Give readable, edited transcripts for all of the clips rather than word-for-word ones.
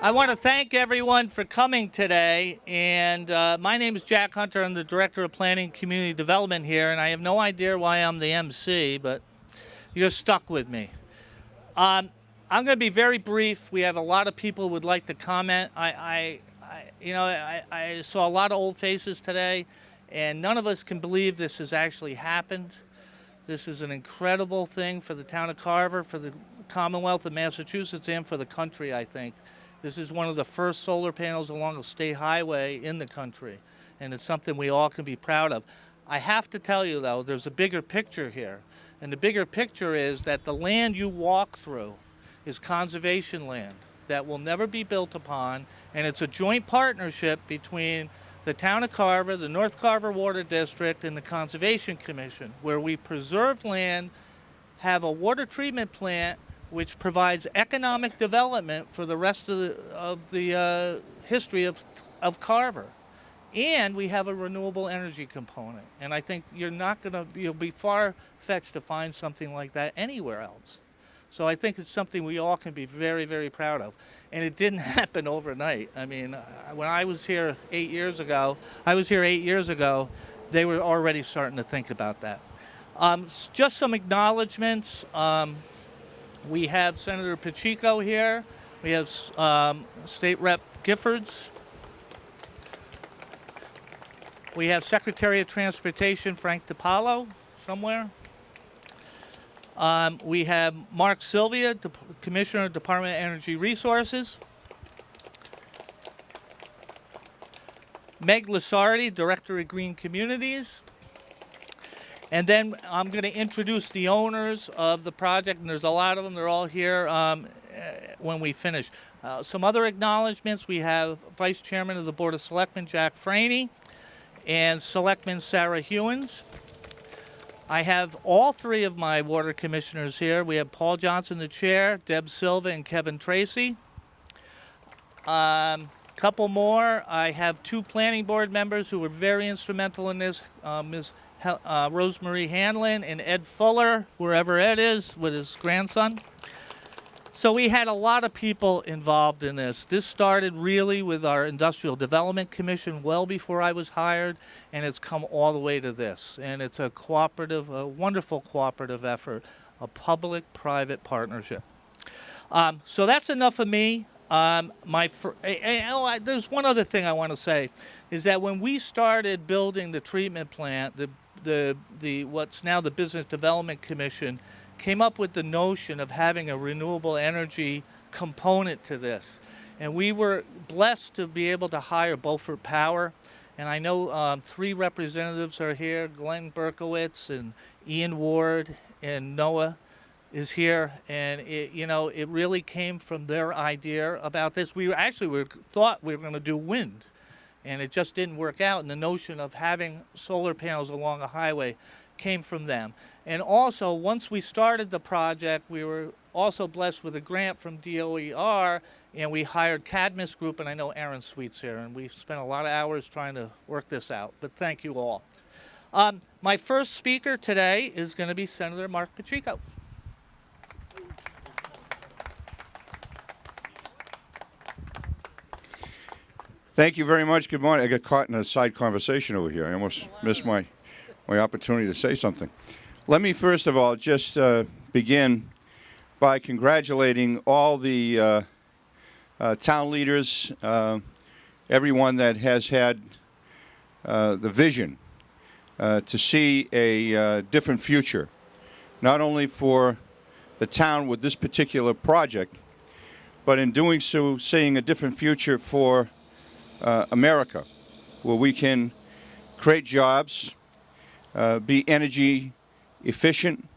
I want to thank everyone for coming today. And my name is Jack Hunter. I'm the Director of Planning and Community Development here, and I have no idea why I'm the MC, but you're stuck with me. I'm going to be very brief. We have a lot of people who would like to comment. I saw a lot of old faces today, and none of us can believe this has actually happened. This is an incredible thing for the town of Carver, for the Commonwealth of Massachusetts, and for the country, I think. This is one of the first solar panels along a state highway in the country, and it's something we all can be proud of. I have to tell you, though, there's a bigger picture here, and the bigger picture is that the land you walk through is conservation land that will never be built upon, and it's a joint partnership between the town of Carver, the North Carver Water District, and the Conservation Commission, where we preserve land, have a water treatment plant, which provides economic development for the rest of the history of Carver. And we have a renewable energy component. And I think you'll be far-fetched to find something like that anywhere else. So I think it's something we all can be very, very proud of. And it didn't happen overnight. I mean, when I was here 8 years ago, they were already starting to think about that. Just some acknowledgments. We have Senator Pacheco here. We have State Rep Giffords. We have Secretary of Transportation Frank DiPaolo somewhere. We have Mark Sylvia, Commissioner of Department of Energy Resources. Meg Lasardi, Director of Green Communities. And then I'm going to introduce the owners of the project, and there's a lot of them. They're all here when we finish. Some other acknowledgments. We have Vice Chairman of the Board of Selectmen, Jack Franey, and Selectman Sarah Hewins. I have all three of my water commissioners here. We have Paul Johnson, the chair, Deb Silva, and Kevin Tracy. Couple more. I have two planning board members who were very instrumental in this, Ms. Rosemarie Hanlon and Ed Fuller, wherever Ed is, with his grandson. So we had a lot of people involved in this. This started really with our Industrial Development Commission well before I was hired, and it's come all the way to this. And it's a wonderful cooperative effort, a public-private partnership. So that's enough of me. There's one other thing I want to say, is that when we started building the treatment plant, what's now the Business Development Commission came up with the notion of having a renewable energy component to this. And we were blessed to be able to hire Beaufort Power. And I know three representatives are here, Glenn Berkowitz and Ian Ward and Noah is here. And it really came from their idea about this. We thought we were going to do wind, and it just didn't work out. And the notion of having solar panels along a highway came from them. And also, once we started the project, we were also blessed with a grant from DOER, and we hired Cadmus Group, and I know Aaron Sweet's here, and we spent a lot of hours trying to work this out. But thank you all. My first speaker today is going to be Senator Mark Pacheco. Thank you very much. Good morning. I got caught in a side conversation over here. I almost missed my opportunity to say something. Let me first of all just begin by congratulating all the town leaders, everyone that has had the vision to see a different future, not only for the town with this particular project, but in doing so, seeing a different future for America, where we can create jobs, be energy efficient,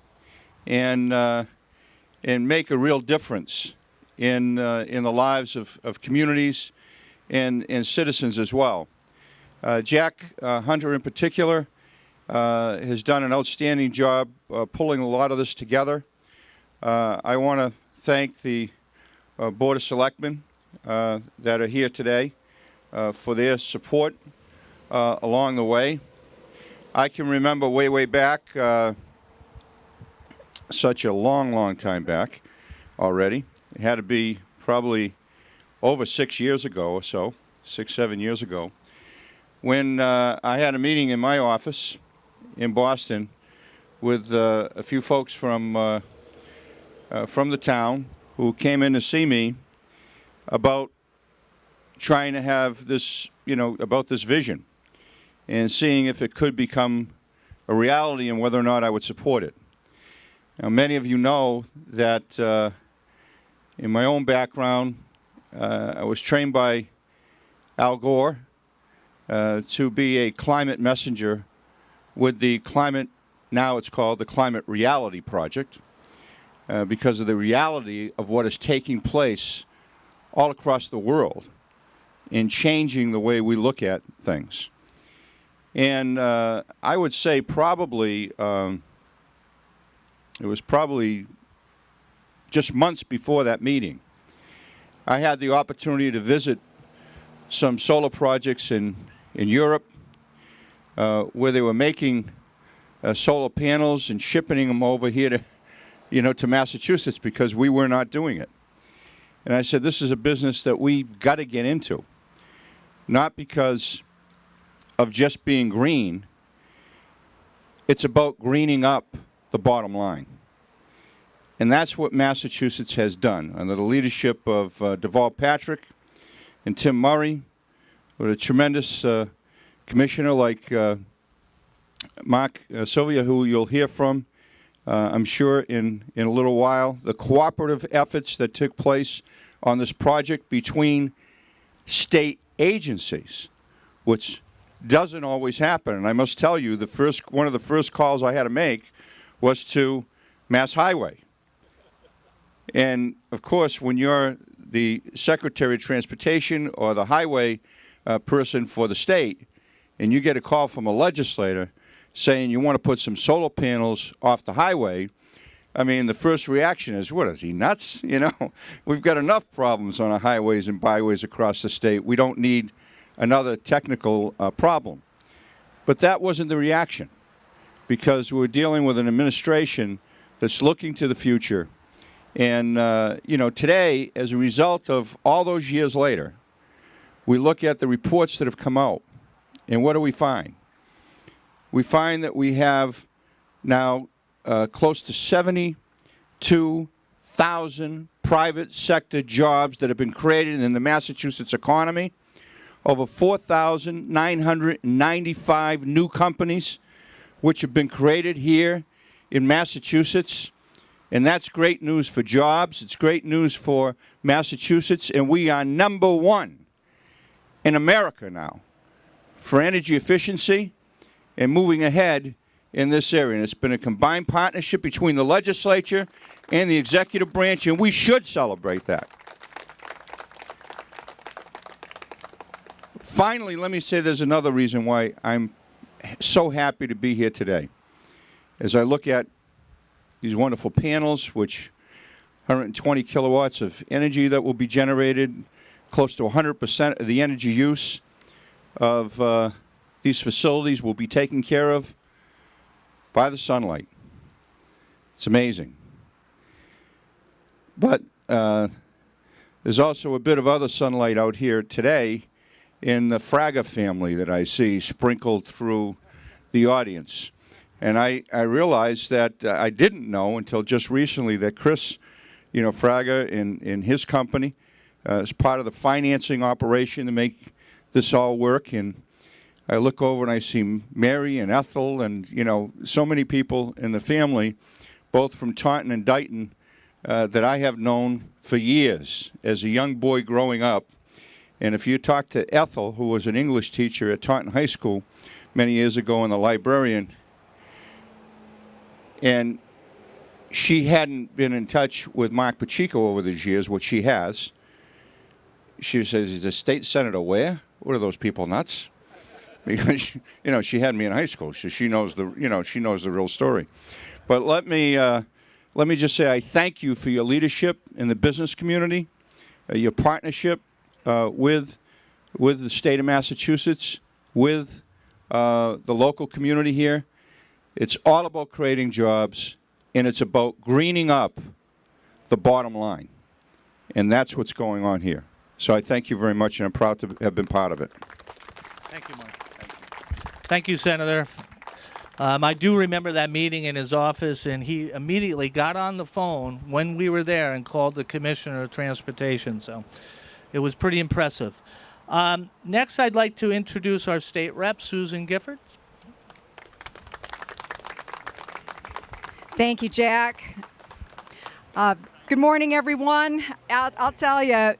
and make a real difference in the lives of communities and citizens as well. Jack Hunter in particular has done an outstanding job pulling a lot of this together. I want to thank the Board of Selectmen that are here today for their support along the way. I can remember way back, such a long time back already. It had to be probably over 6 years ago or so, 6, 7 years ago, when I had a meeting in my office in Boston with a few folks from the town who came in to see me about trying to have this, about this vision and seeing if it could become a reality and whether or not I would support it. Now, many of you know that in my own background, I was trained by Al Gore to be a climate messenger with the climate, now it's called the Climate Reality Project, because of the reality of what is taking place all across the world in changing the way we look at things. And I would say probably, it was probably just months before that meeting, I had the opportunity to visit some solar projects in Europe where they were making solar panels and shipping them over here to, to Massachusetts because we were not doing it. And I said, this is a business that we've got to get into, not because of just being green. It's about greening up the bottom line. And that's what Massachusetts has done under the leadership of Deval Patrick and Tim Murray, with a tremendous commissioner like Mark Sylvia, who you'll hear from, I'm sure, in a little while. The cooperative efforts that took place on this project between state agencies, which doesn't always happen. And I must tell you, one of the first calls I had to make was to Mass Highway. And, of course, when you're the Secretary of Transportation or the highway person for the state, and you get a call from a legislator saying you want to put some solar panels off the highway, I mean, the first reaction is, what, is he nuts? We've got enough problems on our highways and byways across the state. We don't need another technical problem. But that wasn't the reaction, because we're dealing with an administration that's looking to the future. And, today, as a result of all those years later, we look at the reports that have come out, and what do we find? We find that we have now close to 72,000 private sector jobs that have been created in the Massachusetts economy, over 4,995 new companies which have been created here in Massachusetts. And that's great news for jobs. It's great news for Massachusetts. And we are number one in America now for energy efficiency and moving ahead in this area. And it's been a combined partnership between the legislature and the executive branch, and we should celebrate that. Finally, let me say there's another reason why I'm so happy to be here today. As I look at these wonderful panels, which 120 kilowatts of energy that will be generated, close to 100% of the energy use of these facilities will be taken care of by the sunlight. It's amazing. But there's also a bit of other sunlight out here today in the Fraga family that I see sprinkled through the audience. And I realized that I didn't know until just recently that Chris, Fraga in his company is part of the financing operation to make this all work. And I look over and I see Mary and Ethel and, so many people in the family, both from Taunton and Dighton, that I have known for years as a young boy growing up. And if you talk to Ethel, who was an English teacher at Taunton High School many years ago and the librarian, and she hadn't been in touch with Mark Pacheco over these years, which she has. She says, "Is the state senator where? What are those people, nuts?" Because she had me in high school, so she knows the real story. But let me just say I thank you for your leadership in the business community, your partnership with the state of Massachusetts, with the local community here. It's all about creating jobs, and it's about greening up the bottom line. And that's what's going on here. So I thank you very much, and I'm proud to have been part of it. Thank you, Mark. Thank you, Senator. I do remember that meeting in his office, and he immediately got on the phone when we were there and called the Commissioner of Transportation. So it was pretty impressive. Next, I'd like to introduce our state rep, Susan Gifford. Thank you, Jack. Good morning, everyone. I'll tell you,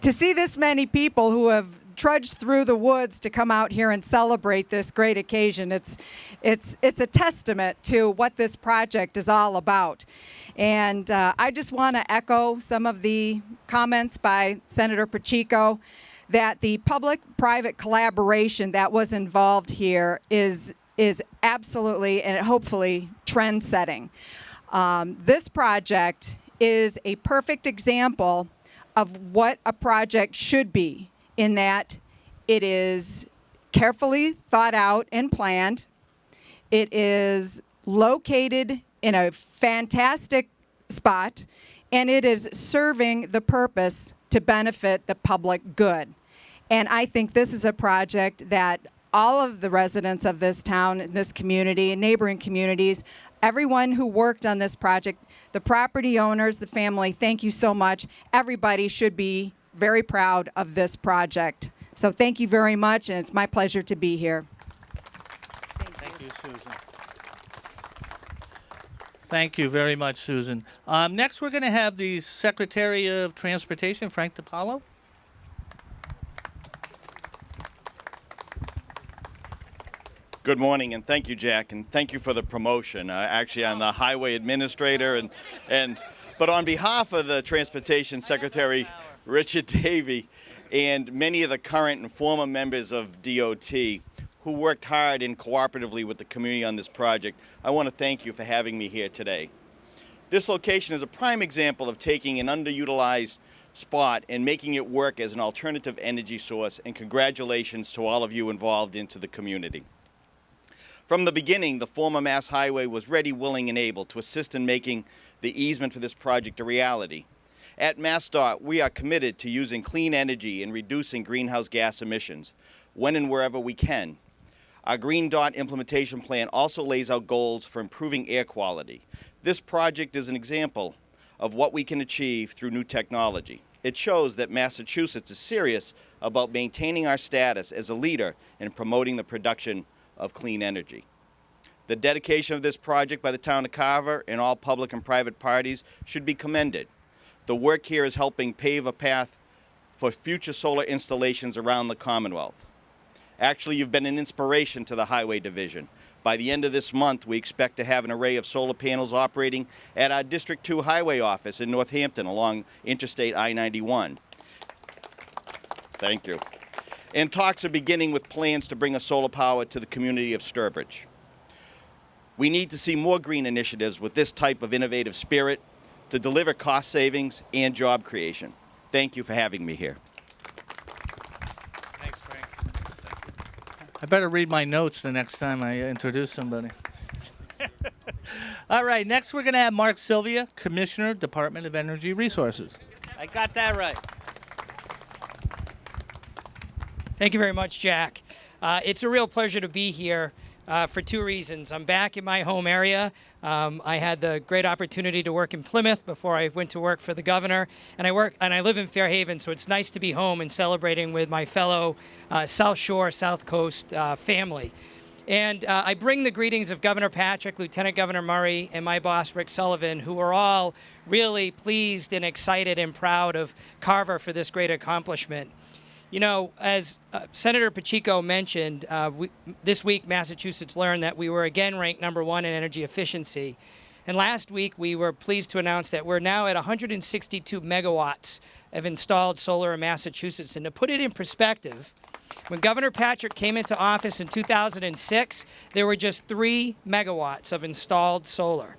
to see this many people who have trudged through the woods to come out here and celebrate this great occasion, it's a testament to what this project is all about. And I just want to echo some of the comments by Senator Pacheco that the public-private collaboration that was involved here is absolutely and hopefully trend-setting. This project is a perfect example of what a project should be, in that it is carefully thought out and planned. It is located in a fantastic spot, and it is serving the purpose to benefit the public good. And I think this is a project that all of the residents of this town, this community, and neighboring communities, everyone who worked on this project, the property owners, the family, thank you so much. Everybody should be very proud of this project. So thank you very much, and it's my pleasure to be here. Thank you, Susan. Thank you very much, Susan. Next, we're going to have the Secretary of Transportation, Frank DiPaolo. Good morning, and thank you, Jack, and thank you for the promotion. Actually, I'm the highway administrator, but on behalf of the Transportation Secretary, Richard Davey, and many of the current and former members of DOT who worked hard and cooperatively with the community on this project, I want to thank you for having me here today. This location is a prime example of taking an underutilized spot and making it work as an alternative energy source, and congratulations to all of you involved into the community. From the beginning, the former Mass Highway was ready, willing, and able to assist in making the easement for this project a reality. At MassDOT, we are committed to using clean energy and reducing greenhouse gas emissions when and wherever we can. Our Green Dot implementation plan also lays out goals for improving air quality. This project is an example of what we can achieve through new technology. It shows that Massachusetts is serious about maintaining our status as a leader in promoting the production of clean energy. The dedication of this project by the town of Carver and all public and private parties should be commended. The work here is helping pave a path for future solar installations around the Commonwealth. Actually, you've been an inspiration to the Highway Division. By the end of this month, we expect to have an array of solar panels operating at our District 2 Highway office in Northampton along Interstate I-91. Thank you. And talks are beginning with plans to bring a solar power to the community of Sturbridge. We need to see more green initiatives with this type of innovative spirit to deliver cost savings and job creation. Thank you for having me here. Thanks, Frank. I better read my notes the next time I introduce somebody. All right, next we're going to have Mark Sylvia, Commissioner, Department of Energy Resources. I got that right. Thank you very much, Jack. It's a real pleasure to be here for two reasons. I'm back in my home area. I had the great opportunity to work in Plymouth before I went to work for the governor, and I live in Fairhaven, so it's nice to be home and celebrating with my fellow South Shore, South Coast family. And I bring the greetings of Governor Patrick, Lieutenant Governor Murray, and my boss, Rick Sullivan, who are all really pleased and excited and proud of Carver for this great accomplishment. You know, as Senator Pacheco mentioned, this week Massachusetts learned that we were again ranked #1 in energy efficiency. And last week we were pleased to announce that we're now at 162 megawatts of installed solar in Massachusetts. And to put it in perspective, when Governor Patrick came into office in 2006, there were just 3 megawatts of installed solar.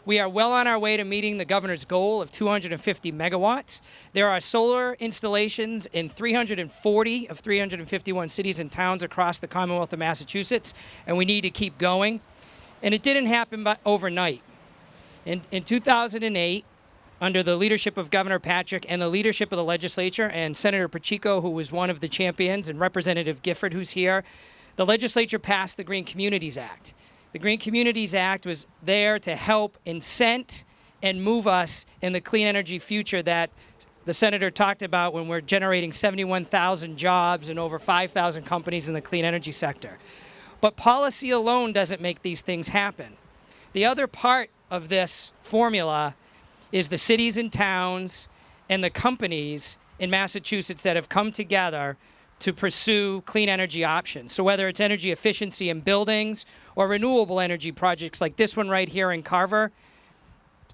We are well on our way to meeting the governor's goal of 250 megawatts. There are solar installations in 340 of 351 cities and towns across the Commonwealth of Massachusetts, and we need to keep going. And it didn't happen overnight. In 2008, under the leadership of Governor Patrick and the leadership of the legislature and Senator Pacheco, who was one of the champions, and Representative Gifford, who's here, the legislature passed the Green Communities Act. The Green Communities Act was there to help incent and move us in the clean energy future that the senator talked about when we're generating 71,000 jobs and over 5,000 companies in the clean energy sector. But policy alone doesn't make these things happen. The other part of this formula is the cities and towns and the companies in Massachusetts that have come together to pursue clean energy options. So whether it's energy efficiency in buildings or renewable energy projects like this one right here in Carver,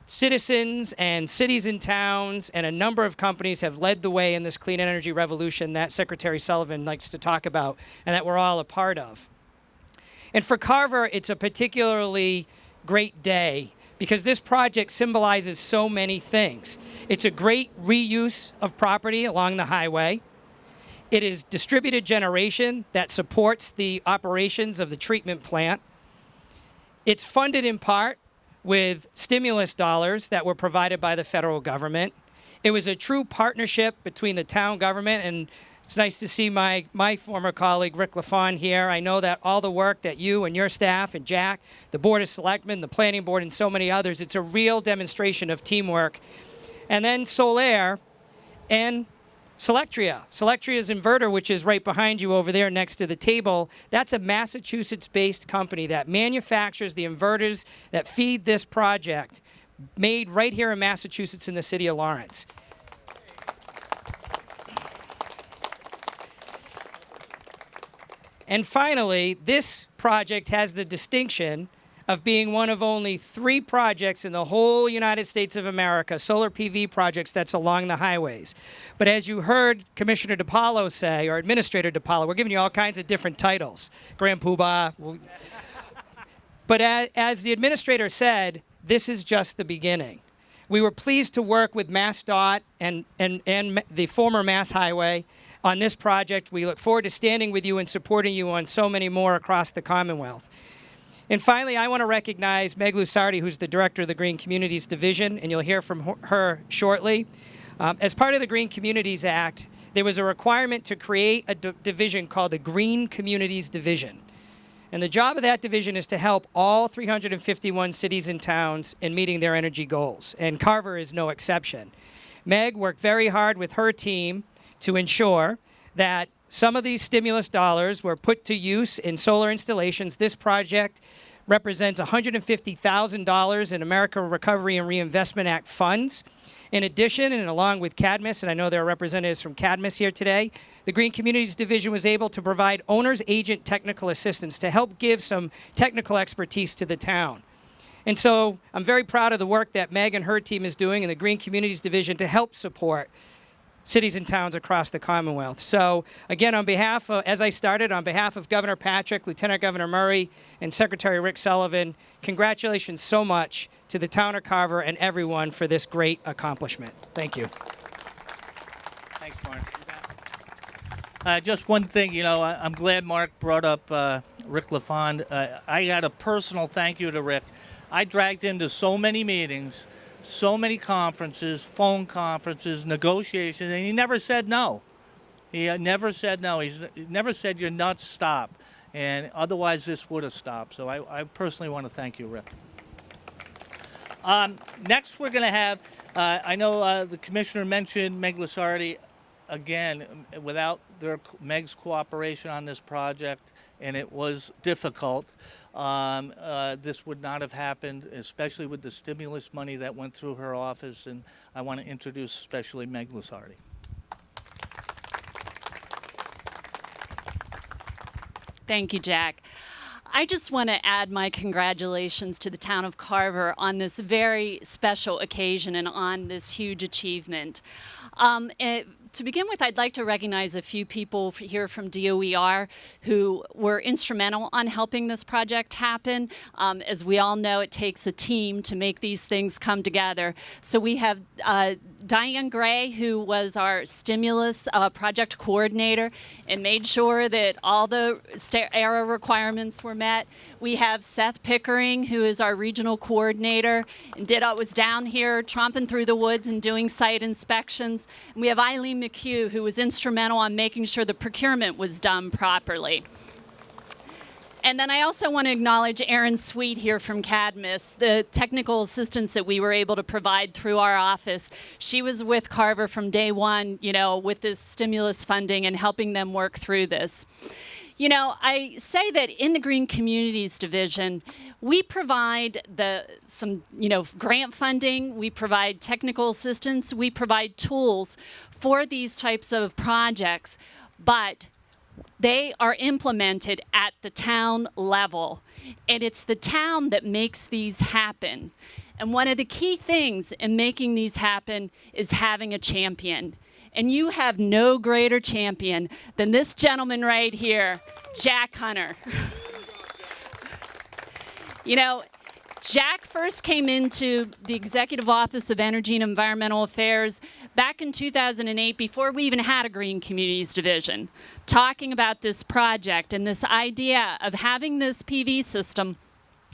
citizens and cities and towns and a number of companies have led the way in this clean energy revolution that Secretary Sullivan likes to talk about and that we're all a part of. And for Carver, it's a particularly great day because this project symbolizes so many things. It's a great reuse of property along the highway. It is distributed generation that supports the operations of the treatment plant. It's funded in part with stimulus dollars that were provided by the federal government. It was a true partnership between the town government, and it's nice to see my former colleague Rick LaFawn here. I know that all the work that you and your staff and Jack, the Board of Selectmen, the Planning Board, and so many others, it's a real demonstration of teamwork. And then Solaire and Selectria's inverter, which is right behind you over there next to the table, that's a Massachusetts-based company that manufactures the inverters that feed this project, made right here in Massachusetts in the city of Lawrence. And finally, this project has the distinction of being one of only 3 projects in the whole United States of America, solar PV projects that's along the highways. But as you heard Commissioner DiPaolo say, or Administrator DiPaolo, we're giving you all kinds of different titles, Grand Poobah. But as the administrator said, this is just the beginning. We were pleased to work with MassDOT and the former Mass Highway on this project. We look forward to standing with you and supporting you on so many more across the Commonwealth. And finally, I want to recognize Meg Lusardi, who's the director of the Green Communities Division, and you'll hear from her shortly. As part of the Green Communities Act, there was a requirement to create a division called the Green Communities Division. And the job of that division is to help all 351 cities and towns in meeting their energy goals, and Carver is no exception. Meg worked very hard with her team to ensure that some of these stimulus dollars were put to use in solar installations. This project represents $150,000 in American Recovery and Reinvestment Act funds. In addition, and along with Cadmus, and I know there are representatives from Cadmus here today, the Green Communities Division was able to provide owner's agent technical assistance to help give some technical expertise to the town. And so I'm very proud of the work that Meg and her team is doing in the Green Communities Division to help support cities and towns across the Commonwealth. So again, on behalf of, as I started, on behalf of Governor Patrick, Lieutenant Governor Murray, and Secretary Rick Sullivan, congratulations so much to the town of Carver and everyone for this great accomplishment. Thank you. Thanks, Mark. Just one thing, you know, I'm glad Mark brought up Rick LaFawn. I got a personal thank you to Rick. I dragged him to so many meetings, so many conferences, phone conferences, negotiations, and he never said no. He never said no. He never said, "You're nuts, stop." And otherwise, this would have stopped. So I personally want to thank you, Rick. Next, we're going to have, I know the commissioner mentioned Meg Lusardi. Again, without Meg's cooperation on this project, and it was difficult, this would not have happened, especially with the stimulus money that went through her office. And I want to introduce especially Meg Lusardi. Thank you, Jack. I just want to add my congratulations to the town of Carver on this very special occasion and on this huge achievement. to begin with, I'd like to recognize a few people here from DOER who were instrumental on helping this project happen. As we all know, it takes a team to make these things come together. So we have Diane Gray, who was our stimulus project coordinator and made sure that all the ERA requirements were met. We have Seth Pickering, who is our regional coordinator and was down here tromping through the woods and doing site inspections. And we have Eileen McHugh, who was instrumental on making sure the procurement was done properly. And then I also want to acknowledge Erin Sweet here from Cadmus, the technical assistance that we were able to provide through our office. She was with Carver from day one, with this stimulus funding and helping them work through this. I say that in the Green Communities Division, we provide some grant funding, we provide technical assistance, we provide tools for these types of projects, but they are implemented at the town level, and it's the town that makes these happen. And one of the key things in making these happen is having a champion. And you have no greater champion than this gentleman right here, Jack Hunter. Jack first came into the Executive Office of Energy and Environmental Affairs back in 2008, before we even had a Green Communities Division, talking about this project and this idea of having this PV system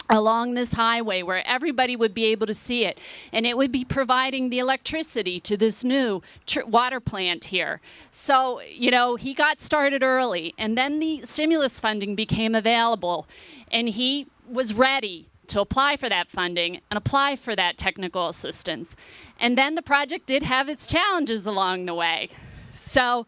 along this highway where everybody would be able to see it, and it would be providing the electricity to this new water plant here. So, he got started early, and then the stimulus funding became available, and he was ready to apply for that funding and apply for that technical assistance. And then the project did have its challenges along the way. So,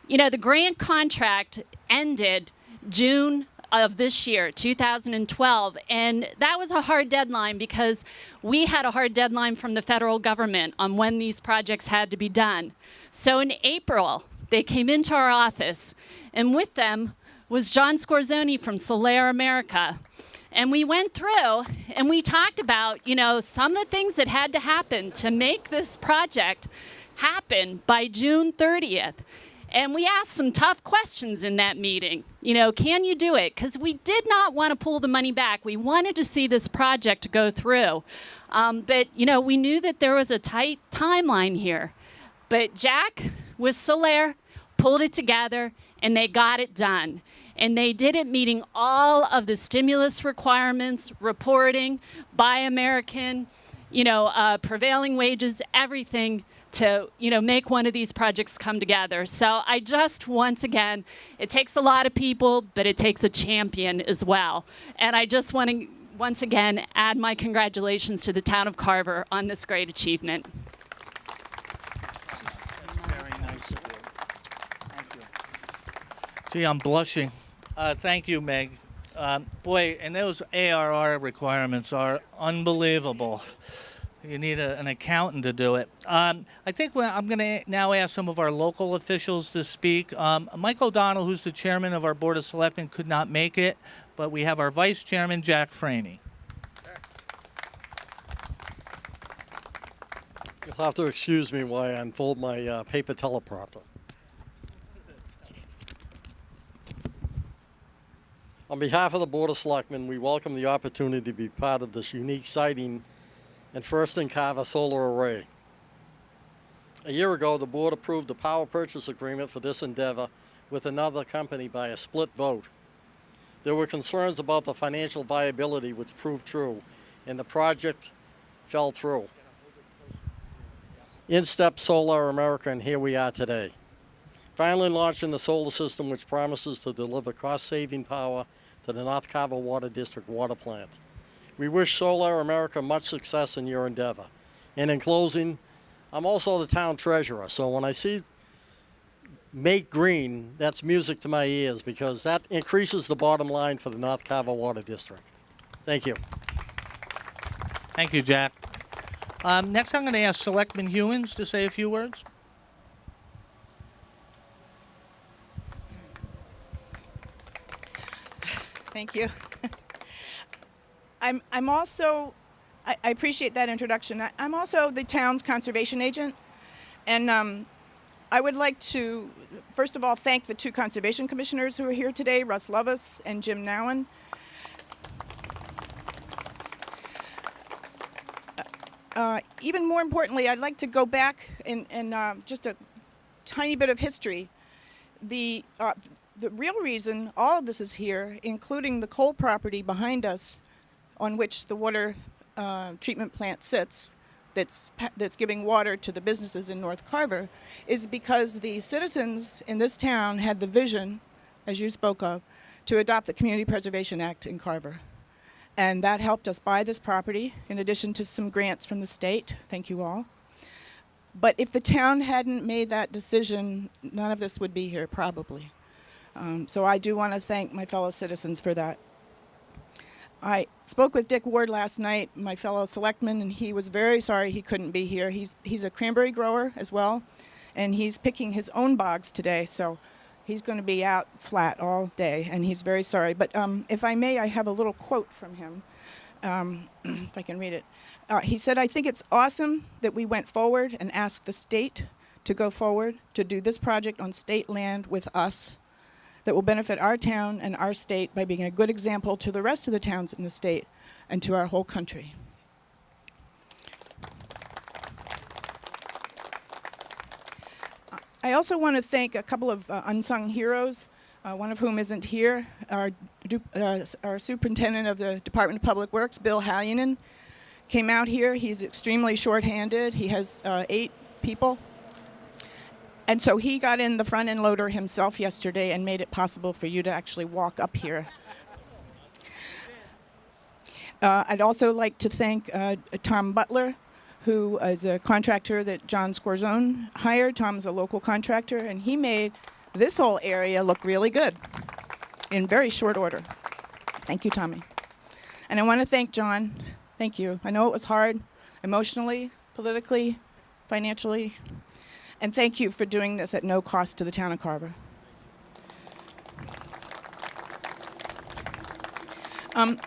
the grant contract ended June of this year, 2012, and that was a hard deadline because we had a hard deadline from the federal government on when these projects had to be done. So in April, they came into our office, and with them was John Scorzoni from Solar America. And we went through and we talked about, some of the things that had to happen to make this project happen by June 30th. And we asked some tough questions in that meeting. Can you do it? Because we did not want to pull the money back. We wanted to see this project go through. But we knew that there was a tight timeline here. But Jack with Solar pulled it together, and they got it done. And they did it meeting all of the stimulus requirements, reporting, Buy American, prevailing wages, everything to make one of these projects come together. So I just, once again, it takes a lot of people, but it takes a champion as well. And I just want to once again add my congratulations to the town of Carver on this great achievement. Very nice of you. Thank you. Gee, I'm blushing. Thank you, Meg. Boy, and those ARR requirements are unbelievable. You need an accountant to do it. I think I'm going to now ask some of our local officials to speak. Mike O'Donnell, who's the chairman of our Board of Selectmen, could not make it, but we have our vice chairman, Jack Franey. You'll have to excuse me while I unfold my paper teleprompter. On behalf of the Board of Selectmen, we welcome the opportunity to be part of this unique siting and first in Carver solar array. A year ago, the board approved the power purchase agreement for this endeavor with another company by a split vote. There were concerns about the financial viability, which proved true, and the project fell through. In stepped Solar America, and here we are today. Finally launching the solar system, which promises to deliver cost-saving power to the North Carver Water District water plant. We wish Solar America much success in your endeavor. And in closing, I'm also the town treasurer, so when I see Make Green, that's music to my ears because that increases the bottom line for the North Carver Water District. Thank you. Thank you, Jack. Next, I'm going to ask Selectman Hewins to say a few words. Thank you. I'm also, I appreciate that introduction. I'm also the town's conservation agent, and I would like to, first of all, thank the two conservation commissioners who are here today, Russ Lovis and Jim Nowen. Even more importantly, I'd like to go back in just a tiny bit of history. The real reason all of this is here, including the coal property behind us on which the water treatment plant sits, that's giving water to the businesses in North Carver, is because the citizens in this town had the vision, as you spoke of, to adopt the Community Preservation Act in Carver. And that helped us buy this property, in addition to some grants from the state. Thank you all. But if the town hadn't made that decision, none of this would be here, probably. So I do want to thank my fellow citizens for that. I spoke with Dick Ward last night, my fellow selectman, and he was very sorry he couldn't be here. He's a cranberry grower as well, and he's picking his own bogs today, so he's going to be out flat all day, and he's very sorry. But if I may, I have a little quote from him, if I can read it. He said, "I think it's awesome that we went forward and asked the state to go forward to do this project on state land with us that will benefit our town and our state by being a good example to the rest of the towns in the state and to our whole country." I also want to thank a couple of unsung heroes, one of whom isn't here, our superintendent of the Department of Public Works, Bill Hallinan, came out here. He's extremely short-handed. He has 8 people. And so he got in the front end loader himself yesterday and made it possible for you to actually walk up here. I'd also like to thank Tom Butler, who is a contractor that John Scorzone hired. Tom's a local contractor, and he made this whole area look really good in very short order. Thank you, Tommy. And I want to thank John. Thank you. I know it was hard, emotionally, politically, financially. And thank you for doing this at no cost to the town of Carver. And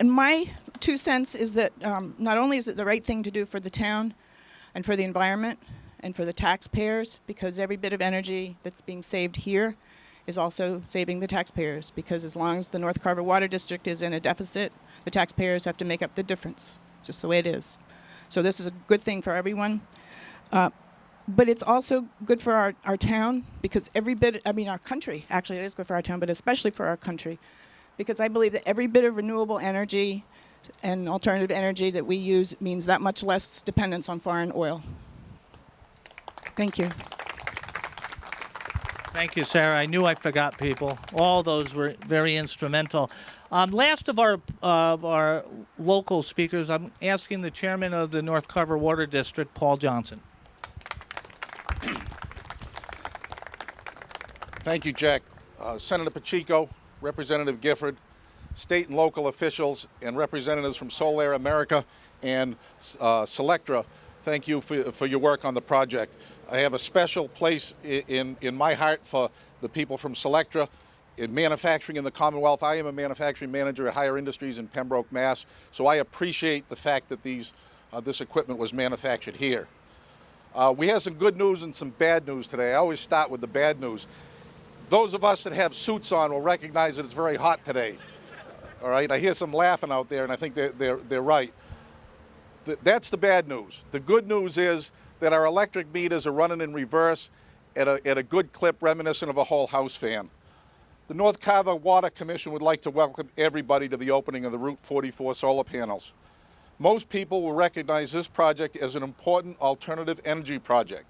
my 2 cents is that not only is it the right thing to do for the town and for the environment and for the taxpayers, because every bit of energy that's being saved here is also saving the taxpayers, because as long as the North Carver Water District is in a deficit, the taxpayers have to make up the difference, just the way it is. So this is a good thing for everyone. But it's also good for our town, because our country, actually it is good for our town, but especially for our country, because I believe that every bit of renewable energy and alternative energy that we use means that much less dependence on foreign oil. Thank you. Thank you, Sarah. I knew I forgot people. All those were very instrumental. Last of our local speakers, I'm asking the chairman of the North Carver Water District, Paul Johnson. Thank you, Jack. Senator Pacheco, Representative Gifford, state and local officials, and representatives from Solar America and Selectra, thank you for your work on the project. I have a special place in my heart for the people from Selectra in manufacturing in the Commonwealth. I am a manufacturing manager at Higher Industries in Pembroke, Mass., so I appreciate the fact that this equipment was manufactured here. We have some good news and some bad news today. I always start with the bad news. Those of us that have suits on will recognize that it's very hot today. All right, I hear some laughing out there, and I think they're right. That's the bad news. The good news is that our electric meters are running in reverse at a good clip reminiscent of a whole house fan. The North Carver Water Commission would like to welcome everybody to the opening of the Route 44 solar panels. Most people will recognize this project as an important alternative energy project.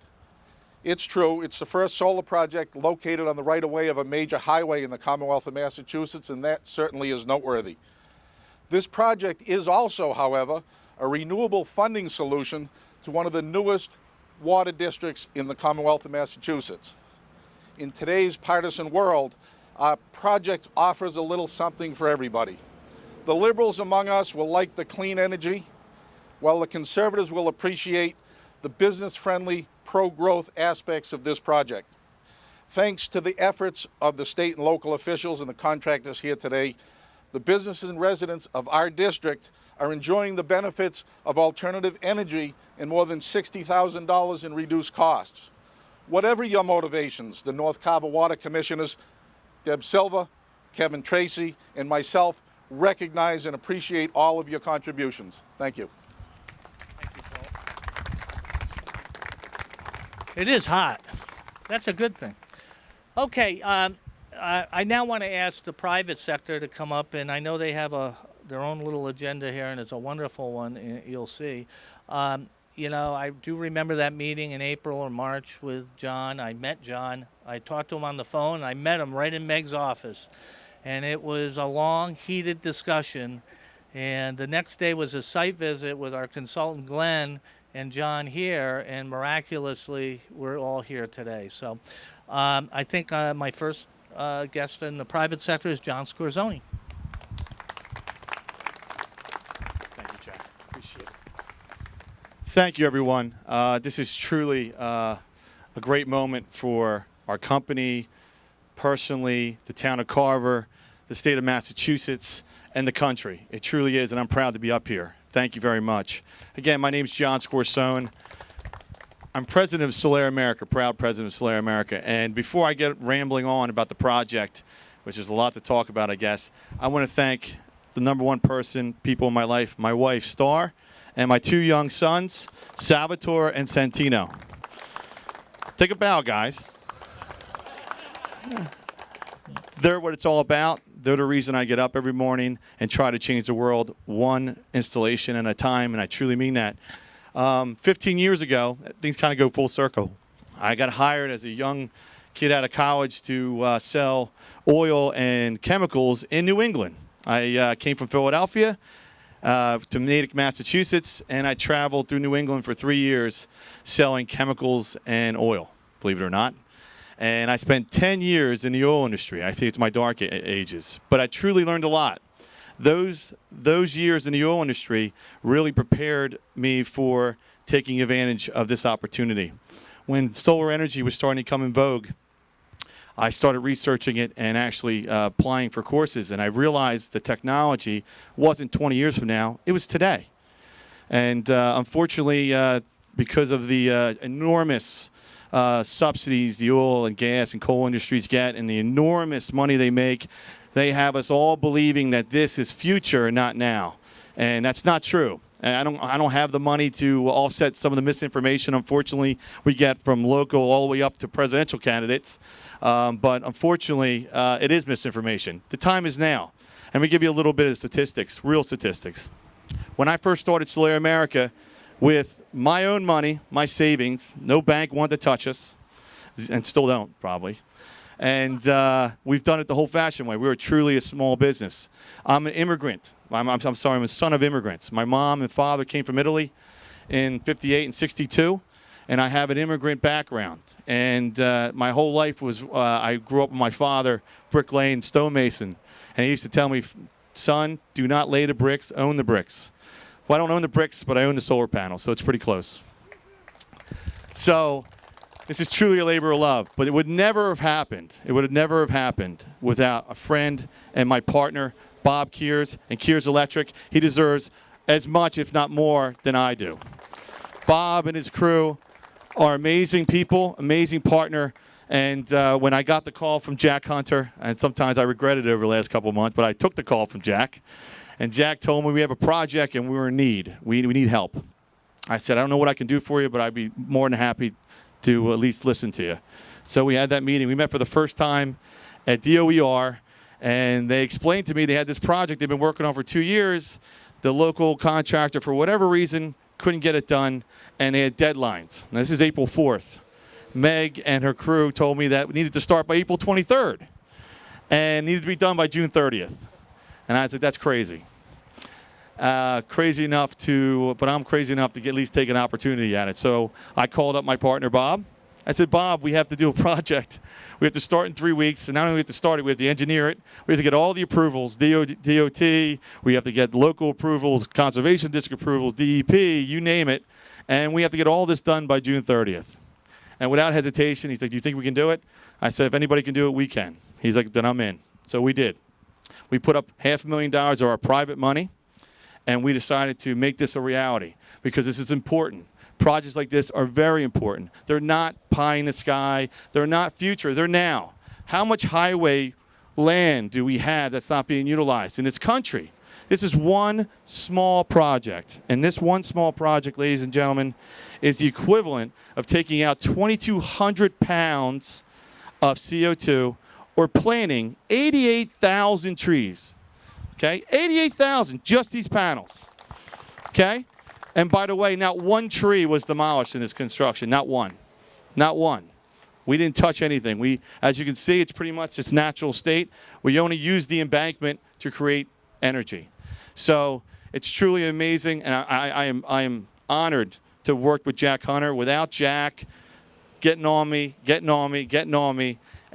It's true, it's the first solar project located on the right-of-way of a major highway in the Commonwealth of Massachusetts, and that certainly is noteworthy. This project is also, however, a renewable funding solution to one of the newest water districts in the Commonwealth of Massachusetts. In today's partisan world, our project offers a little something for everybody. The liberals among us will like the clean energy, while the conservatives will appreciate the business-friendly, pro-growth aspects of this project. Thanks to the efforts of the state and local officials and the contractors here today, the businesses and residents of our district are enjoying the benefits of alternative energy and more than $60,000 in reduced costs. Whatever your motivations, the North Carver Water Commissioners, Deb Silva, Kevin Tracy, and myself recognize and appreciate all of your contributions. Thank you. It is hot. That's a good thing. Okay, I now want to ask the private sector to come up, and I know they have their own little agenda here, and it's a wonderful one, you'll see. You know, I do remember that meeting in April or March with John. I met John. I talked to him on the phone. I met him right in Meg's office. And it was a long, heated discussion. And the next day was a site visit with our consultant, Glenn, and John here. And miraculously, we're all here today. So I think my first guest in the private sector is John Scorzoni. Thank you, Jack. Appreciate it. Thank you, everyone. This is truly a great moment for our company, personally, the town of Carver, the state of Massachusetts, and the country. It truly is, and I'm proud to be up here. Thank you very much. Again, my name is John Scorzoni. I'm president of Solaire America, proud president of Solaire America. And before I get rambling on about the project, which is a lot to talk about, I guess, I want to thank the number one people in my life, my wife, Star, and my two young sons, Salvatore and Santino. Take a bow, guys. They're what it's all about. They're the reason I get up every morning and try to change the world one installation at a time, and I truly mean that. 15 years ago, things kind of go full circle. I got hired as a young kid out of college to sell oil and chemicals in New England. I came from Philadelphia to Natick, Massachusetts, and I traveled through New England for 3 years selling chemicals and oil, believe it or not. And I spent 10 years in the oil industry. I think it's my dark ages. But I truly learned a lot. Those years in the oil industry really prepared me for taking advantage of this opportunity. When solar energy was starting to come in vogue, I started researching it and actually applying for courses. And I realized the technology wasn't 20 years from now. It was today. And unfortunately, because of the enormous subsidies the oil and gas and coal industries get and the enormous money they make, they have us all believing that this is future and not now. And that's not true. And I don't have the money to offset some of the misinformation, unfortunately, we get from local all the way up to presidential candidates. But unfortunately, it is misinformation. The time is now. And we give you a little bit of statistics, real statistics. When I first started Solaire America, with my own money, my savings, no bank wanted to touch us, and still don't, probably. And we've done it the whole-fashioned way. We were truly a small business. I'm an immigrant. I'm a son of immigrants. My mom and father came from Italy in '58 and '62, and I have an immigrant background. And my whole life was, I grew up with my father, bricklaying, stonemason. And he used to tell me, son, do not lay the bricks, own the bricks. Well, I don't own the bricks, but I own the solar panels, so it's pretty close. So this is truly a labor of love, but it would never have happened. It would have never have happened without a friend and my partner, Bob Kears, and Kears Electric. He deserves as much, if not more, than I do. Bob and his crew are amazing people, amazing partner. And when I got the call from Jack Hunter, and sometimes I regretted it over the last couple of months, but I took the call from Jack. And Jack told me we have a project and we're in need. We need help. I said, I don't know what I can do for you, but I'd be more than happy to at least listen to you. So we had that meeting. We met for the first time at DOER, and they explained to me they had this project they've been working on for 2 years. The local contractor, for whatever reason, couldn't get it done, and they had deadlines. Now, this is April 4th. Meg and her crew told me that we needed to start by April 23rd and needed to be done by June 30th. And I said, that's crazy. Crazy enough to, but I'm crazy enough to at least take an opportunity at it. So I called up my partner, Bob. I said, Bob, we have to do a project. We have to start in 3 weeks. And not only do we have to start it, we have to engineer it. We have to get all the approvals, DOT. We have to get local approvals, Conservation District approvals, DEP, you name it. And we have to get all this done by June 30th. And without hesitation, he's like, do you think we can do it? I said, if anybody can do it, we can. He's like, then I'm in. So we did. We put up $500,000 of our private money, and we decided to make this a reality because this is important projects like this are very important. They're not pie in the sky. They're not future. They're now. How much highway land do we have that's not being utilized in this country? This is one small project. And this one small project, ladies and gentlemen, is the equivalent of taking out 2,200 pounds of CO2 or planting 88,000 trees. Okay? 88,000, just these panels. Okay? And by the way, not one tree was demolished in this construction. Not one. Not one. We didn't touch anything. We, as you can see, it's pretty much its natural state. We only used the embankment to create energy. So it's truly amazing, and I am honored to work with Jack Hunter. Without Jack getting on me,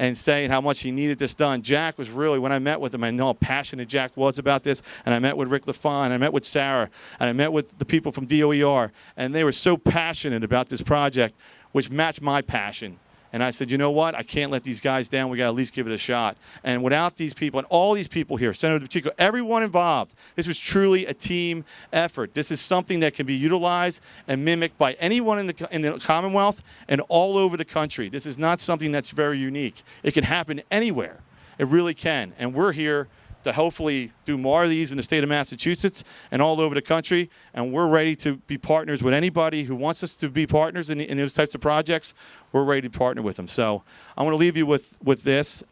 and saying how much he needed this done. Jack was really, when I met with him, I know how passionate Jack was about this, and I met with Rick LaFon, and I met with Sarah, and I met with the people from DOER, and they were so passionate about this project, which matched my passion. And I said, you know what? I can't let these guys down. We got to at least give it a shot. And without these people, and all these people here, Senator Pacheco, everyone involved, this was truly a team effort. This is something that can be utilized and mimicked by anyone in the Commonwealth and all over the country. This is not something that's very unique. It can happen anywhere. It really can. And we're here to hopefully do more of these in the state of Massachusetts and all over the country. And we're ready to be partners with anybody who wants us to be partners in those types of projects. We're ready to partner with them. So I'm going to leave you with this.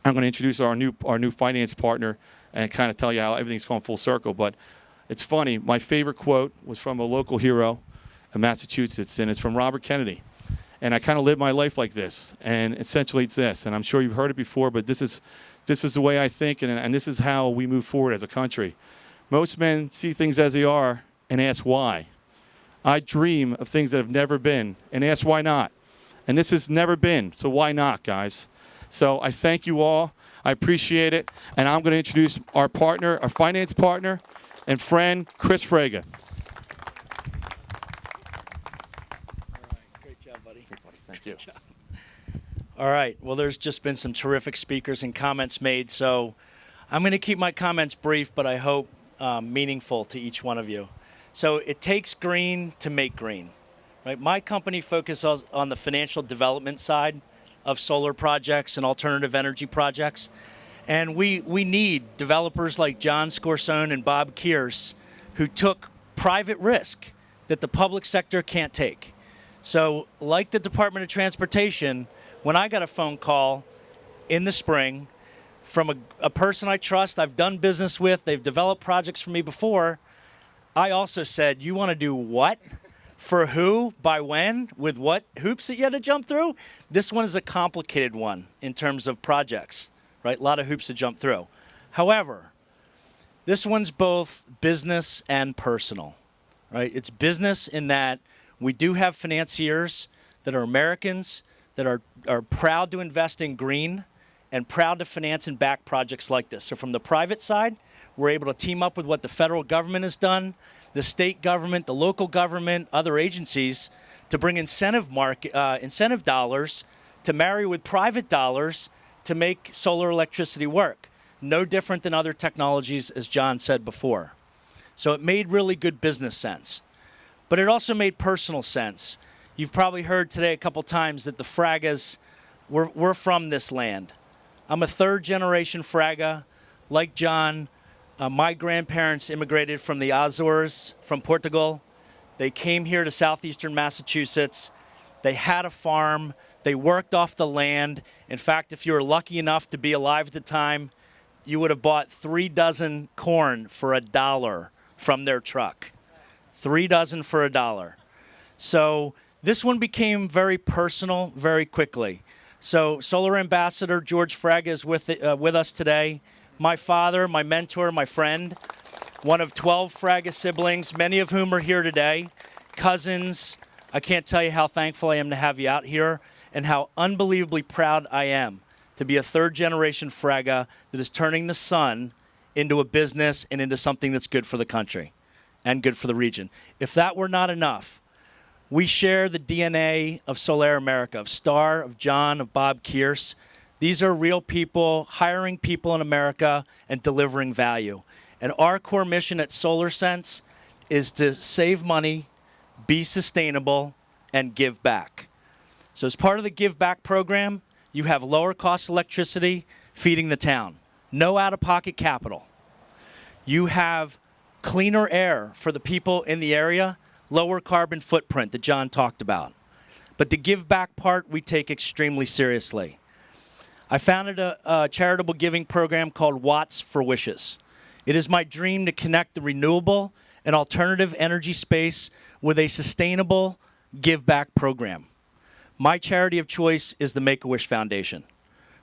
I'm going to introduce our new finance partner and kind of tell you how everything's going full circle. But it's funny. My favorite quote was from a local hero in Massachusetts, and it's from Robert Kennedy. And I kind of live my life like this. And essentially it's this. And I'm sure you've heard it before, but this is the way I think, and this is how we move forward as a country. Most men see things as they are and ask why. I dream of things that have never been and ask why not. And this has never been, so why not, guys? So I thank you all. I appreciate it. And I'm going to introduce our partner, our finance partner and friend, Chris Fraga. Great job, buddy. Thank you. All right. Well, there's just been some terrific speakers and comments made, so I'm going to keep my comments brief, but I hope meaningful to each one of you. So it takes green to make green, right? My company focuses on the financial development side of solar projects and alternative energy projects, and we need developers like John Scorsone and Bob Kearse who took private risk that the public sector can't take. So like the Department of Transportation, when I got a phone call in the spring from a person I trust, I've done business with, they've developed projects for me before, I also said, you want to do what? For who? By when? With what hoops that you had to jump through? This one is a complicated one in terms of projects, right? A lot of hoops to jump through. However, this one's both business and personal, right? It's business in that we do have financiers that are Americans, that are proud to invest in green and proud to finance and back projects like this. So from the private side, we're able to team up with what the federal government has done, the state government, the local government, other agencies to bring incentive dollars to marry with private dollars to make solar electricity work. No different than other technologies, as John said before. So it made really good business sense. But it also made personal sense. You've probably heard today a couple times that the Fragas, we're from this land. I'm a third-generation Fraga. Like John, my grandparents immigrated from the Azores, from Portugal. They came here to southeastern Massachusetts. They had a farm. They worked off the land. In fact, if you were lucky enough to be alive at the time, you would have bought 3 dozen corn for $1 from their truck. 3 dozen for $1. So this one became very personal very quickly. So Solar Ambassador George Fraga is with us today. My father, my mentor, my friend, one of 12 Fraga siblings, many of whom are here today, cousins. I can't tell you how thankful I am to have you out here and how unbelievably proud I am to be a third-generation Fraga that is turning the sun into a business and into something that's good for the country and good for the region. If that were not enough, we share the DNA of Solar America, of Star, of John, of Bob Kearse. These are real people hiring people in America and delivering value. And our core mission at SolarSense is to save money, be sustainable, and give back. So as part of the Give Back program, you have lower cost electricity feeding the town. No out-of-pocket capital. You have cleaner air for the people in the area, lower carbon footprint that John talked about. But the give back part we take extremely seriously. I founded a charitable giving program called Watts for Wishes. It is my dream to connect the renewable and alternative energy space with a sustainable give back program. My charity of choice is the Make-A-Wish Foundation.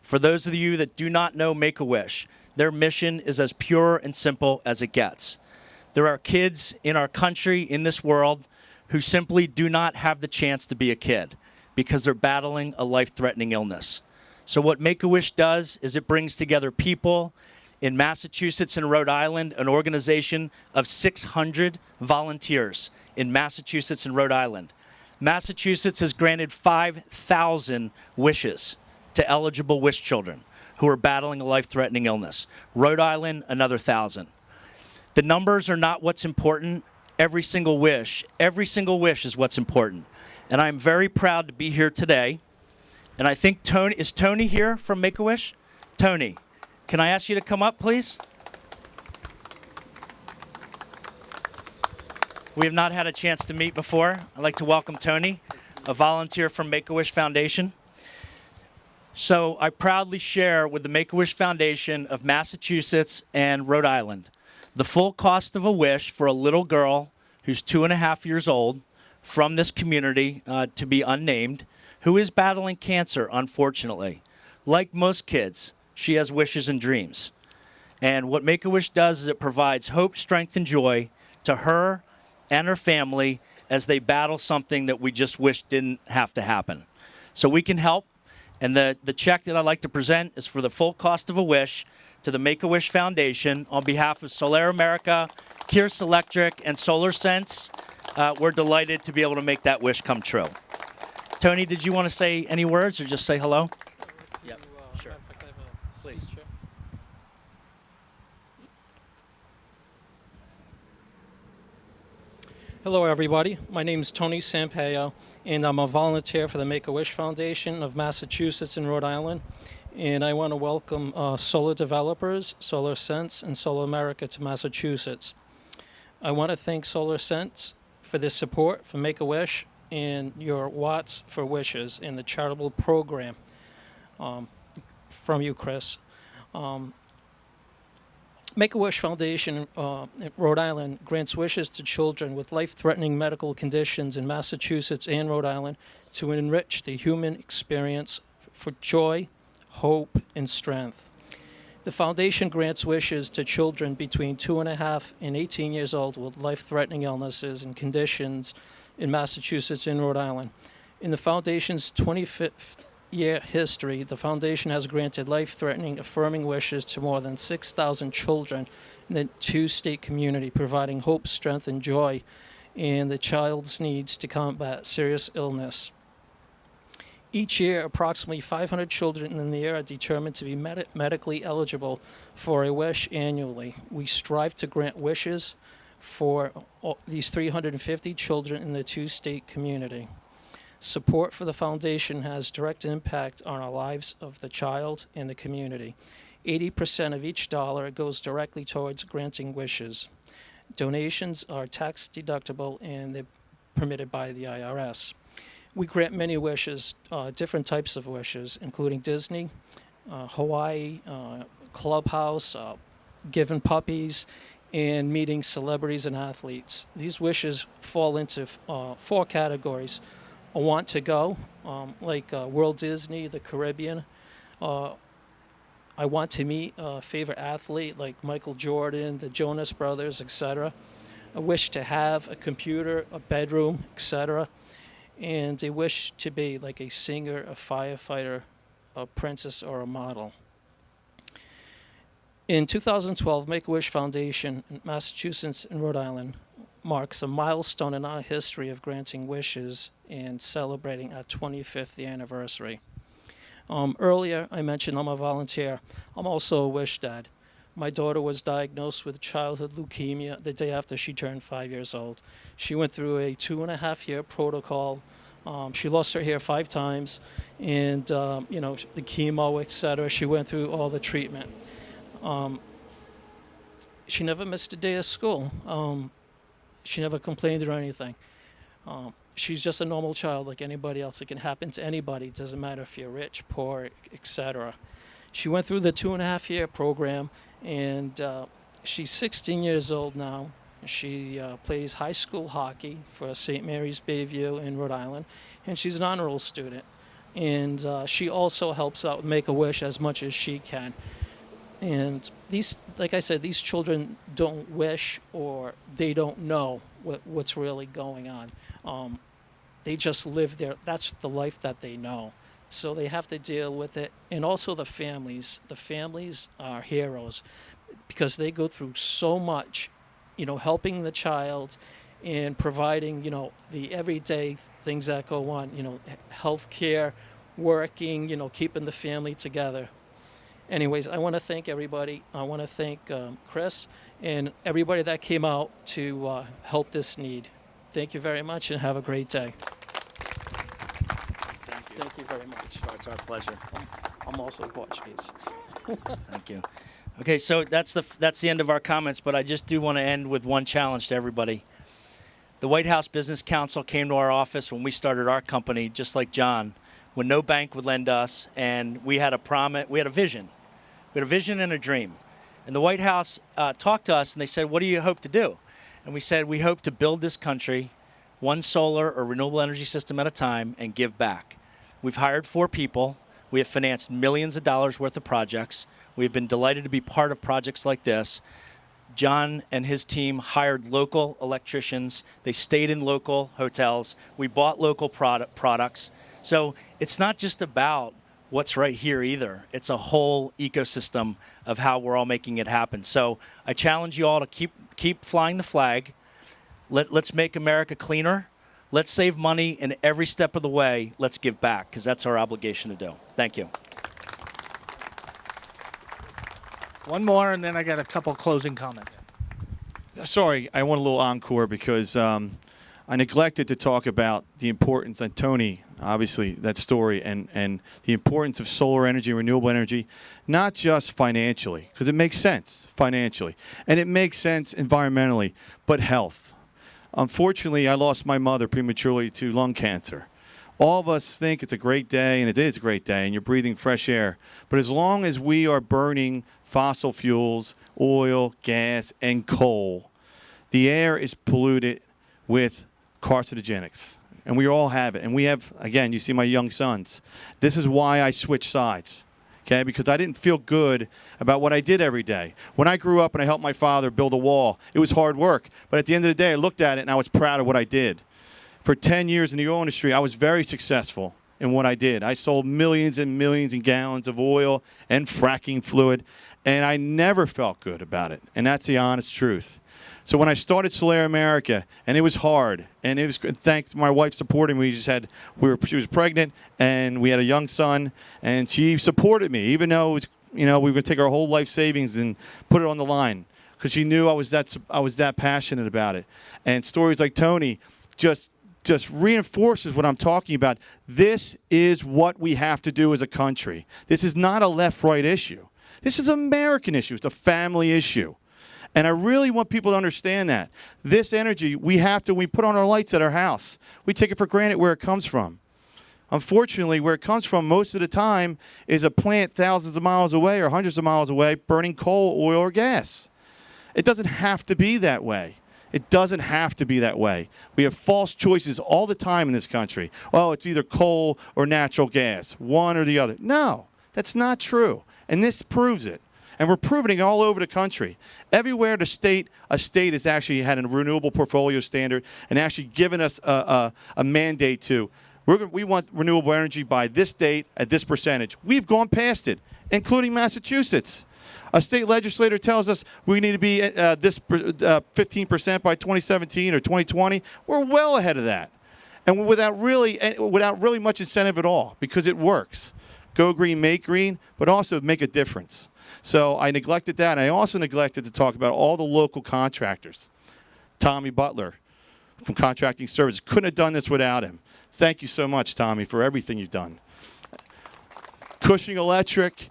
For those of you that do not know Make-A-Wish, their mission is as pure and simple as it gets. There are kids in our country, in this world, who simply do not have the chance to be a kid because they're battling a life-threatening illness. So what Make-A-Wish does is it brings together people in Massachusetts and Rhode Island, an organization of 600 volunteers in Massachusetts and Rhode Island. Massachusetts has granted 5,000 wishes to eligible wish children who are battling a life-threatening illness. Rhode Island, another 1,000. The numbers are not what's important. Every single wish is what's important. And I'm very proud to be here today. And I think is Tony here from Make-A-Wish? Tony, can I ask you to come up, please? We have not had a chance to meet before. I'd like to welcome Tony, a volunteer from Make-A-Wish Foundation. So I proudly share with the Make-A-Wish Foundation of Massachusetts and Rhode Island the full cost of a wish for a little girl who's 2.5 years old from this community, to be unnamed, who is battling cancer, unfortunately. Like most kids, she has wishes and dreams. And what Make-A-Wish does is it provides hope, strength, and joy to her and her family as they battle something that we just wish didn't have to happen. So we can help, and the check that I'd like to present is for the full cost of a wish to the Make-A-Wish Foundation on behalf of Solar America, Kierce Electric, and SolarSense. We're delighted to be able to make that wish come true. Tony, did you want to say any words or just say hello? Yep, sure. Please. Hello, everybody. My name is Tony Sampaio, and I'm a volunteer for the Make-A-Wish Foundation of Massachusetts and Rhode Island. And I want to welcome solar developers, SolarSense, and Solar America to Massachusetts. I want to thank SolarSense for their support for Make-A-Wish and your Watts for Wishes in the charitable program from you, Chris. Make-A-Wish Foundation in Rhode Island grants wishes to children with life-threatening medical conditions in Massachusetts and Rhode Island to enrich the human experience for joy, hope, and strength. The foundation grants wishes to children between 2.5 and 18 years old with life-threatening illnesses and conditions in Massachusetts and Rhode Island. In the foundation's 25th year history, the foundation has granted life-threatening, affirming wishes to more than 6,000 children in the two-state community, providing hope, strength, and joy in the child's needs to combat serious illness. Each year, approximately 500 children in the year are determined to be medically eligible for a wish annually. We strive to grant wishes for these 350 children in the two-state community. Support for the foundation has direct impact on our lives of the child and the community. 80% of each dollar goes directly towards granting wishes. Donations are tax deductible and they're permitted by the IRS. We grant many wishes, different types of wishes, including Disney, Hawaii, Clubhouse, giving puppies, and meeting celebrities and athletes. These wishes fall into 4 categories. I want to go, like World Disney, the Caribbean. I want to meet a favorite athlete like Michael Jordan, the Jonas Brothers, etc. I wish to have a computer, a bedroom, etc. And they wish to be like a singer, a firefighter, a princess, or a model. In 2012, Make-A-Wish Foundation in Massachusetts and Rhode Island marks a milestone in our history of granting wishes and celebrating our 25th anniversary. Earlier, I mentioned I'm a volunteer. I'm also a wish dad. my daughter was diagnosed with childhood leukemia the day after she turned 5 years old. She went through a 2.5-year protocol. She lost her hair 5 times, and the chemo, etc. She went through all the treatment. She never missed a day of school. She never complained or anything. She's just a normal child like anybody else. It can happen to anybody. It doesn't matter if you're rich, poor, etc. She went through the 2.5-year program, and she's 16 years old now. She plays high school hockey for St. Mary's Bayview in Rhode Island, and she's an honor roll student. And she also helps out with Make-A-Wish as much as she can. And these, like I said, these children don't wish, or they don't know what's really going on. They just live there. That's the life that they know. So they have to deal with it. And also the families. The families are heroes because they go through so much, helping the child and providing, the everyday things that go on, health care, working, keeping the family together. Anyways, I want to thank everybody. I want to thank Chris and everybody that came out to help this need. Thank you very much and have a great day. Thank you very much. It's our pleasure. I'm also Portuguese. Thank you. Okay, so that's the end of our comments, but I just do want to end with one challenge to everybody. The White House Business Council came to our office when we started our company, just like John, when no bank would lend us, and we had a vision. We had a vision and a dream. And the White House talked to us, and they said, what do you hope to do? And we said, we hope to build this country one solar or renewable energy system at a time and give back. We've hired 4 people. We have financed millions of dollars worth of projects. We've been delighted to be part of projects like this. John and his team hired local electricians. They stayed in local hotels. We bought local products. So it's not just about what's right here either. It's a whole ecosystem of how we're all making it happen. So I challenge you all to keep flying the flag. Let's make America cleaner. Let's save money, and every step of the way, let's give back, because that's our obligation to do. Thank you. One more, and then I got a couple closing comments. Sorry, I want a little encore because I neglected to talk about the importance, and Tony, obviously, that story, and the importance of solar energy, renewable energy, not just financially, because it makes sense financially, and it makes sense environmentally, but health. Unfortunately, I lost my mother prematurely to lung cancer. All of us think it's a great day, and it is a great day, and you're breathing fresh air. But as long as we are burning fossil fuels, oil, gas, and coal, the air is polluted with carcinogenics. And we all have it. And we have, again, you see my young sons. This is why I switched sides. Okay, because I didn't feel good about what I did every day. When I grew up and I helped my father build a wall, it was hard work. But at the end of the day, I looked at it and I was proud of what I did. For 10 years in the oil industry, I was very successful in what I did. I sold millions and millions of gallons of oil and fracking fluid, and I never felt good about it. And that's the honest truth. So when I started Solar America, and it was hard, and it was thanks to my wife supporting me. She was pregnant, and we had a young son, and she supported me, even though it was, we were going to take our whole life savings and put it on the line, because she knew I was that passionate about it. And stories like Tony just reinforces what I'm talking about. This is what we have to do as a country. This is not a left-right issue. This is an American issue. It's a family issue. And I really want people to understand that. This energy, we put on our lights at our house. We take it for granted where it comes from. Unfortunately, where it comes from most of the time is a plant thousands of miles away or hundreds of miles away burning coal, oil, or gas. It doesn't have to be that way. It doesn't have to be that way. We have false choices all the time in this country. Oh, it's either coal or natural gas, one or the other. No, that's not true. And this proves it. And we're proving it all over the country. Everywhere a state has actually had a renewable portfolio standard and actually given us a mandate to, we want renewable energy by this date at this percentage. We've gone past it, including Massachusetts. A state legislator tells us we need to be this 15% by 2017 or 2020. We're well ahead of that. And without really much incentive at all, because it works. Go green, make green, but also make a difference. So I neglected that, and I also neglected to talk about all the local contractors. Tommy Butler from Contracting Services. Couldn't have done this without him. Thank you so much, Tommy, for everything you've done. Cushing Electric,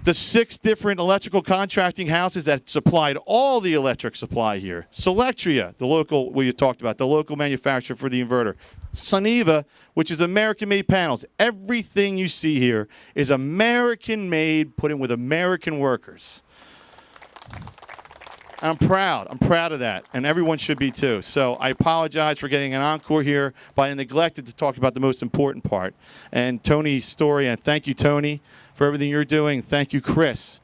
the 6 different electrical contracting houses that supplied all the electric supply here. Selectria, the local, we talked about, the local manufacturer for the inverter. Suniva, which is American-made panels. Everything you see here is American-made, put in with American workers. I'm proud. I'm proud of that, and everyone should be too. So I apologize for getting an encore here, but I neglected to talk about the most important part. And Tony's story, and thank you, Tony, for everything you're doing. Thank you, Chris.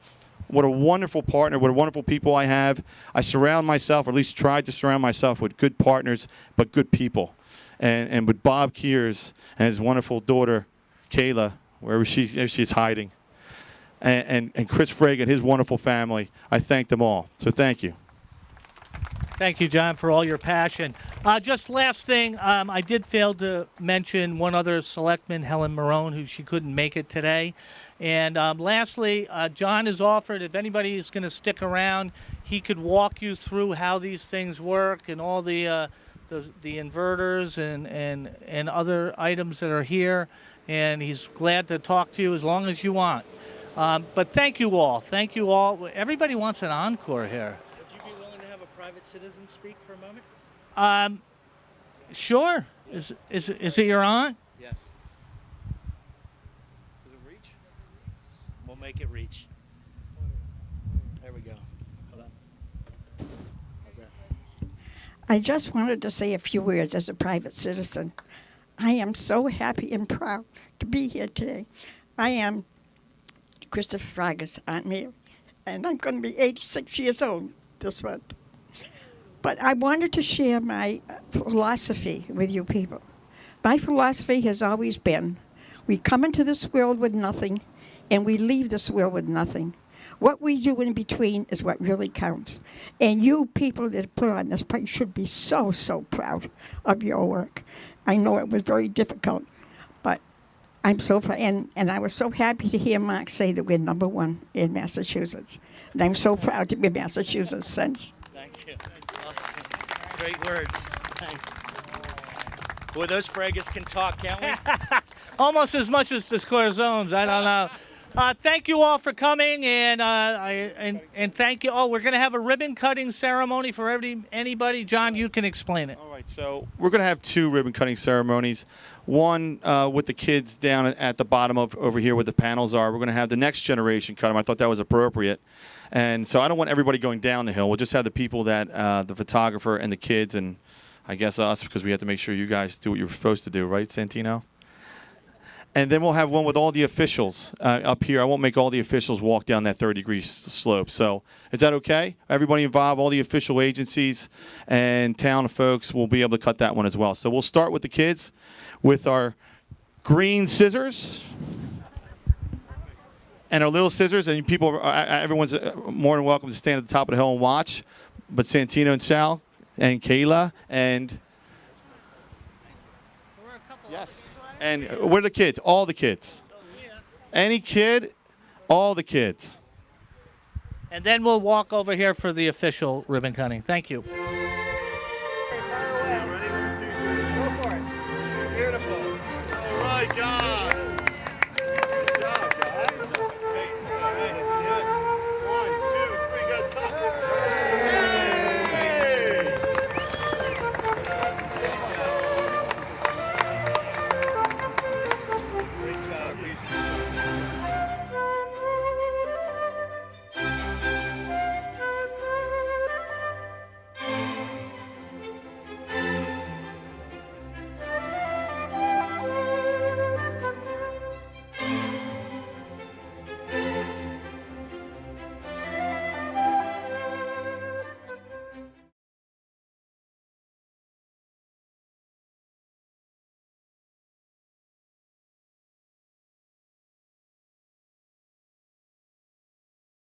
What a wonderful partner, what a wonderful people I have. I surround myself, or at least tried to surround myself with good partners, but good people. And with Bob Kears and his wonderful daughter, Kayla, wherever she's hiding. And Chris Frege and his wonderful family. I thank them all. So thank you. Thank you, John, for all your passion. Just last thing, I did fail to mention one other selectman, Helen Marone, who she couldn't make it today. And lastly, John has offered, if anybody is going to stick around, he could walk you through how these things work and all the inverters and other items that are here. And he's glad to talk to you as long as you want. But thank you all. Thank you all. Everybody wants an encore here. Would you be willing to have a private citizen speak for a moment? Sure. Is it your aunt? Yes. Does it reach? We'll make it reach. There we go. Hold on. How's that? I just wanted to say a few words as a private citizen. I am so happy and proud to be here today. I am Christopher Frege's Aunt Mary, and I'm going to be 86 years old this month. But I wanted to share my philosophy with you people. My philosophy has always been, we come into this world with nothing, and we leave this world with nothing. What we do in between is what really counts. And you people that put on this place should be so, so proud of your work. I know it was very difficult, but I'm so proud. And I was so happy to hear Mark say that we're #1 in Massachusetts. And I'm so proud to be a Massachusetts since. Thank you. Awesome. Great words. Thanks. Boy, those Freges can talk, can't we? Almost as much as the Scorzones. I don't know. Thank you all for coming, and thank you all. We're going to have a ribbon cutting ceremony for anybody. John, you can explain it. All right, so we're going to have 2 ribbon cutting ceremonies. One with the kids down at the bottom of over here where the panels are. We're going to have the next generation cut them. I thought that was appropriate. And so I don't want everybody going down the hill. We'll just have the people that, the photographer and the kids and I guess us, because we have to make sure you guys do what you're supposed to do, right, Santino? And then we'll have one with all the officials up here. I won't make all the officials walk down that 30-degree slope. So is that okay? Everybody involved, all the official agencies and town folks will be able to cut that one as well. So we'll start with the kids with our green scissors and our little scissors. And people, everyone's more than welcome to stand at the top of the hill and watch. But Santino and Sal and Kayla and... Yes. And where are the kids? All the kids. Any kid, all the kids. And then we'll walk over here for the official ribbon cutting. Thank you.